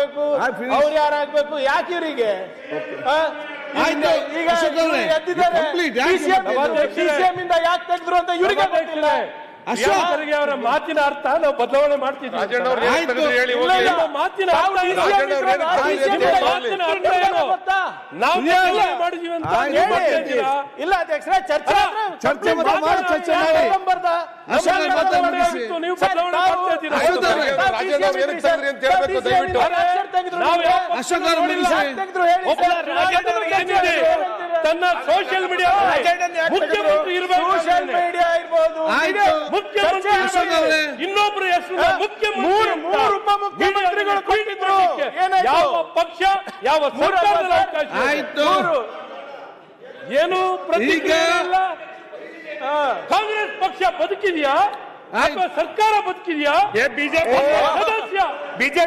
ಆಗ್ಬೇಕು, ಅವ್ರು ಯಾರಾಗ್ಬೇಕು, ಯಾಕೆ ಇವರಿಗೆ ಈಗ ಎದ್ದಿದ್ದಾರೆ ಡಿಸಿಎಂ ಇಂದ ಯಾಕೆ ತೆಗೆದ್ರು ಅಂತ ಇವರಿಗೆ ಗೊತ್ತಿಲ್ಲ. ಅಶೋಕ್ ಅವರ ಮಾತಿನ ಅರ್ಥ ನಾವು ಬದಲಾವಣೆ ಮಾಡ್ತಿದ್ವಿ. ಮಾತಿನ ನಾವು ಮಾಡಿದೀವಿ ಅಂತ ಇಲ್ಲ ಅಧ್ಯಕ್ಷರೇ, ಚರ್ಚೆ ನೀವು ಬದಲಾವಣೆ ತನ್ನ ಸೋಷಿಯಲ್ ಮೀಡಿಯಾ ಮುಖ್ಯಮಂತ್ರಿ ಇರಬೇಕು, ಮುಖ್ಯಮಂತ್ರಿ ಇನ್ನೊಬ್ರು ಹೆಸರು ಮುಖ್ಯಮಂತ್ರಿಗಳು ಕೊಟ್ಟಿದ್ರು. ಯಾವ ಪಕ್ಷ ಯಾವ ಸರ್ಕಾರದ ಅವಕಾಶ ಏನು ಪ್ರತಿಕ್ರಿಯೆ ಇಲ್ಲ. ಕಾಂಗ್ರೆಸ್ ಪಕ್ಷ ಬದುಕಿದೆಯಾ ಅಥವಾ ಸರ್ಕಾರ ಬದುಕಿದೆಯಾ? ಬಿಜೆಪಿ ಸದಸ್ಯ ಬಿಜೆಪಿ